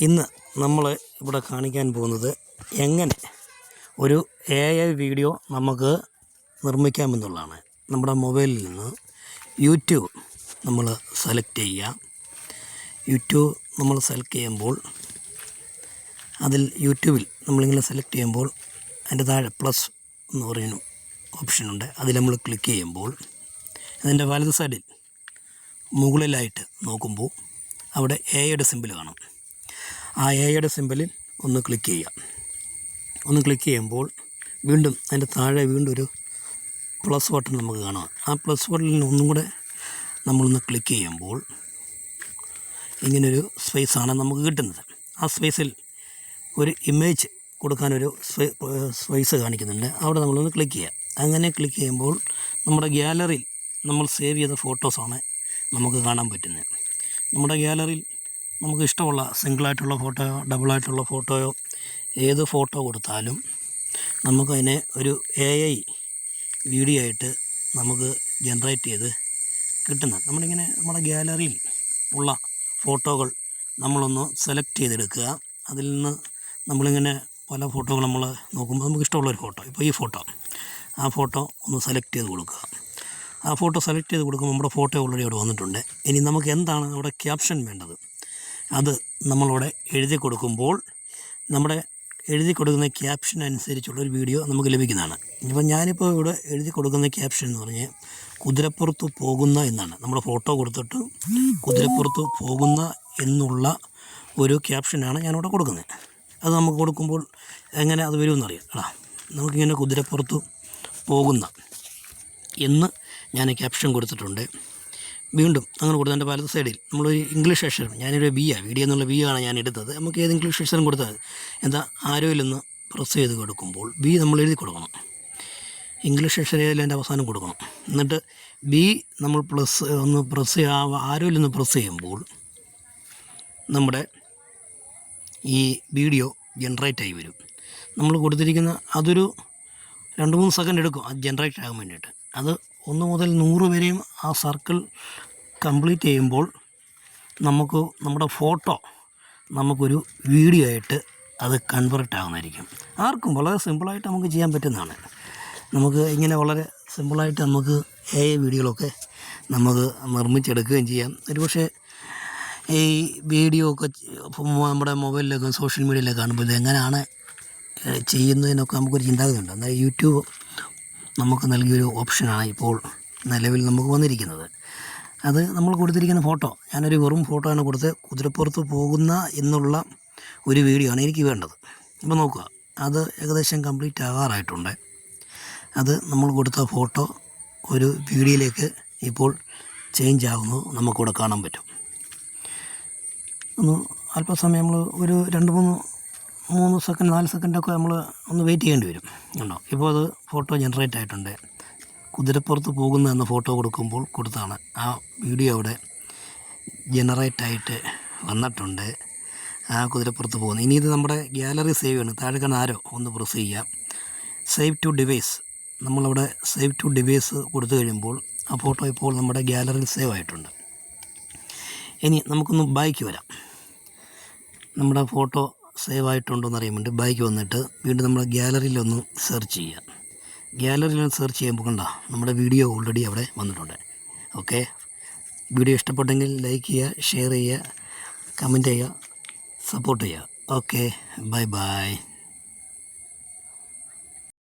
ഇന്ന് നമ്മൾ ഇവിടെ കാണിക്കാൻ പോകുന്നത് എങ്ങനെ ഒരു AI വീഡിയോ നമുക്ക് നിർമ്മിക്കാമെന്നുള്ളതാണ്. നമ്മുടെ മൊബൈലിൽ നിന്ന് യൂട്യൂബ് നമ്മൾ സെലക്ട് ചെയ്യുക. യൂട്യൂബ് നമ്മൾ സെലക്ട് ചെയ്യുമ്പോൾ അതിൽ യൂട്യൂബിൽ നമ്മളിങ്ങനെ സെലക്ട് ചെയ്യുമ്പോൾ അതിൻ്റെ താഴെ പ്ലസ് എന്ന് പറയുന്ന ഓപ്ഷനുണ്ട്. അതിൽ നമ്മൾ ക്ലിക്ക് ചെയ്യുമ്പോൾ അതിൻ്റെ വലത് സൈഡിൽ മുകളിലായിട്ട് നോക്കുമ്പോൾ അവിടെ എയുടെ സിമ്പിൾ കാണും. ആ എയുടെ സിമ്പിളിൽ ഒന്ന് ക്ലിക്ക് ചെയ്യാം. ഒന്ന് ക്ലിക്ക് ചെയ്യുമ്പോൾ വീണ്ടും അതിൻ്റെ താഴെ വീണ്ടും ഒരു പ്ലസ് ബട്ടൺ നമുക്ക് കാണാം. ആ പ്ലസ് ബട്ടണിൽ ഒന്നും കൂടെ നമ്മളൊന്ന് ക്ലിക്ക് ചെയ്യുമ്പോൾ ഇങ്ങനൊരു സ്പേസാണ് നമുക്ക് കിട്ടുന്നത്. ആ സ്പേസിൽ ഒരു ഇമേജ് കൊടുക്കാനൊരു സ്പേസ് കാണിക്കുന്നുണ്ട്. അവിടെ നമ്മളൊന്ന് ക്ലിക്ക് ചെയ്യുക. അങ്ങനെ ക്ലിക്ക് ചെയ്യുമ്പോൾ നമ്മുടെ ഗ്യാലറിയിൽ നമ്മൾ സേവ് ചെയ്ത ഫോട്ടോസാണ് നമുക്ക് കാണാൻ പറ്റുന്നത്. നമ്മുടെ ഗ്യാലറിയിൽ നമുക്ക് ഇഷ്ടമുള്ള സിംഗിളായിട്ടുള്ള ഫോട്ടോയോ ഡബിളായിട്ടുള്ള ഫോട്ടോയോ ഏത് ഫോട്ടോ കൊടുത്താലും നമുക്കതിനെ ഒരു AI വീഡിയോ ആയിട്ട് നമുക്ക് ജനറേറ്റ് ചെയ്ത് കിട്ടുന്നത്. നമ്മളിങ്ങനെ നമ്മുടെ ഗ്യാലറിയിൽ ഉള്ള ഫോട്ടോകൾ നമ്മളൊന്ന് സെലക്ട് ചെയ്തെടുക്കുക. അതിൽ നിന്ന് നമ്മളിങ്ങനെ പല ഫോട്ടോകൾ നമ്മൾ നോക്കുമ്പോൾ നമുക്ക് ഇഷ്ടമുള്ളൊരു ഫോട്ടോ, ഇപ്പോൾ ഈ ഫോട്ടോ, ആ ഫോട്ടോ ഒന്ന് സെലക്ട് ചെയ്ത് കൊടുക്കുക. ആ ഫോട്ടോ സെലക്ട് ചെയ്ത് കൊടുക്കുമ്പോൾ നമ്മുടെ ഫോട്ടോ ഓൾറെഡി അവിടെ വന്നിട്ടുണ്ട്. ഇനി നമുക്ക് എന്താണ് അവിടെ ക്യാപ്ഷൻ വേണ്ടത്, അത് നമ്മളവിടെ എഴുതി കൊടുക്കുമ്പോൾ നമ്മുടെ എഴുതി കൊടുക്കുന്ന ക്യാപ്ഷൻ അനുസരിച്ചുള്ളൊരു വീഡിയോ നമുക്ക് ലഭിക്കുന്നതാണ്. ഇപ്പം ഞാനിപ്പോൾ ഇവിടെ എഴുതി കൊടുക്കുന്ന ക്യാപ്ഷൻ എന്ന് പറഞ്ഞാൽ കുതിരപ്പുറത്ത് പോകുന്ന എന്നാണ്. നമ്മുടെ ഫോട്ടോ കൊടുത്തിട്ട് കുതിരപ്പുറത്ത് പോകുന്ന എന്നുള്ള ഒരു ക്യാപ്ഷനാണ് ഞാനിവിടെ കൊടുക്കുന്നത്. അത് നമുക്ക് കൊടുക്കുമ്പോൾ എങ്ങനെ അത് വരുമെന്നറിയാം. നമുക്കിങ്ങനെ കുതിരപ്പുറത്ത് പോകുന്ന എന്ന് ഞാൻ ക്യാപ്ഷൻ കൊടുത്തിട്ടുണ്ട്. വീണ്ടും അങ്ങനെ കൊടുത്ത് എൻ്റെ വലത് സൈഡിൽ നമ്മളൊരു ഇംഗ്ലീഷ് അക്ഷരം, ഞാനൊരു വീഡിയോ എന്നുള്ള ആണ് ഞാൻ എടുത്തത്. നമുക്ക് ഏത് ഇംഗ്ലീഷ് അക്ഷരം കൊടുത്താൽ എന്താ ആരോയിലൊന്ന് പ്രസ് ചെയ്ത് കൊടുക്കുമ്പോൾ നമ്മൾ എഴുതി കൊടുക്കണം. ഇംഗ്ലീഷ് അക്ഷരം ഏതെങ്കിലും എൻ്റെ അവസാനം കൊടുക്കണം. എന്നിട്ട് നമ്മൾ ഒന്ന് പ്രസ് ആരോയിലൊന്ന് പ്രസ് ചെയ്യുമ്പോൾ നമ്മുടെ ഈ വീഡിയോ ജനറേറ്റ് ആയി വരും. നമ്മൾ കൊടുത്തിരിക്കുന്ന അതൊരു 2-3 സെക്കൻഡ് എടുക്കും അത് ജനറേറ്റ് ആകാൻ വേണ്ടിയിട്ട്. അത് 1 മുതൽ 100 വരെയും ആ സർക്കിൾ കംപ്ലീറ്റ് ചെയ്യുമ്പോൾ നമുക്ക് നമ്മുടെ ഫോട്ടോ നമുക്കൊരു വീഡിയോ ആയിട്ട് അത് കൺവേർട്ട് ആകുന്നതായിരിക്കും. ആർക്കും വളരെ സിമ്പിളായിട്ട് നമുക്ക് ചെയ്യാൻ പറ്റുന്നതാണ്. നമുക്ക് ഇങ്ങനെ വളരെ സിമ്പിളായിട്ട് നമുക്ക് AI വീഡിയോകളൊക്കെ നമുക്ക് നിർമ്മിച്ചെടുക്കുകയും ചെയ്യാം. ഒരുപക്ഷെ ഈ വീഡിയോ ഒക്കെ നമ്മുടെ മൊബൈലിലൊക്കെ സോഷ്യൽ മീഡിയയിലൊക്കെ കാണുമ്പോൾ ഇത് എങ്ങനെയാണ് ചെയ്യുന്നതിനൊക്കെ നമുക്കൊരു ചിന്താഗതിയുണ്ട്. എന്നാൽ യൂട്യൂബ് നമുക്ക് നൽകിയൊരു ഓപ്ഷനാണ് ഇപ്പോൾ നിലവിൽ നമുക്ക് വന്നിരിക്കുന്നത്. അത് നമ്മൾ കൊടുത്തിരിക്കുന്ന ഫോട്ടോ, ഞാനൊരു വെറും ഫോട്ടോ ആണ് കൊടുത്ത് കുതിരപ്പുറത്ത് പോകുന്ന എന്നുള്ള ഒരു വീഡിയോ ആണ് എനിക്ക് വേണ്ടത്. ഇപ്പോൾ നോക്കുക, അത് ഏകദേശം കംപ്ലീറ്റ് ആകാറായിട്ടുണ്ട്. അത് നമ്മൾ കൊടുത്ത ഫോട്ടോ ഒരു വീഡിയോയിലേക്ക് ഇപ്പോൾ ചേഞ്ച് ആകുന്നത് നമുക്കിവിടെ കാണാൻ പറ്റും. അല്പസമയം നമ്മൾ ഒരു 2-3 സെക്കൻഡ് 4 സെക്കൻഡൊക്കെ നമ്മൾ ഒന്ന് വെയിറ്റ് ചെയ്യേണ്ടി വരും. ഉണ്ടോ, ഇപ്പോൾ അത് ഫോട്ടോ ജനറേറ്റ് ആയിട്ടുണ്ട്. കുതിരപ്പുറത്ത് പോകുന്ന എന്ന ഫോട്ടോ കൊടുക്കുമ്പോൾ കൊടുത്താണ് ആ വീഡിയോ അവിടെ ജനറേറ്റ് ആയിട്ട് വന്നിട്ടുണ്ട്. ആ കുതിരപ്പുറത്ത് പോകുന്നത്. ഇനി ഇത് നമ്മുടെ ഗ്യാലറി സേവ് ചെയ്യണം. താഴെ കാണാൻ ആരോ ഒന്ന് പ്രസ് ചെയ്യുക. സേവ് ടു ഡിവൈസ്, നമ്മളവിടെ സേവ് ടു ഡിവൈസ് കൊടുത്തു കഴിയുമ്പോൾ ആ ഫോട്ടോ ഇപ്പോൾ നമ്മുടെ ഗ്യാലറിയിൽ സേവ് ആയിട്ടുണ്ട്. ഇനി നമുക്കൊന്ന് ബാക്ക് വരാം. നമ്മുടെ ഫോട്ടോ സേവ് ആയിട്ടുണ്ടോ എന്ന് അറിയാൻ വേണ്ടി ബാക്ക് വന്നിട്ട് വീണ്ടും നമ്മുടെ ഗ്യാലറിയിലൊന്ന് സെർച്ച് ചെയ്യുക. ഗ്യാലറിയിലൊന്ന് സെർച്ച് ചെയ്യുമ്പോൾ കണ്ടോ നമ്മുടെ വീഡിയോ ഓൾറെഡി അവിടെ വന്നിട്ടുണ്ട്. ഓക്കെ, വീഡിയോ ഇഷ്ടപ്പെട്ടെങ്കിൽ ലൈക്ക് ചെയ്യുക, ഷെയർ ചെയ്യുക, കമൻറ്റ് ചെയ്യുക, സപ്പോർട്ട് ചെയ്യുക. Okay, bye bye.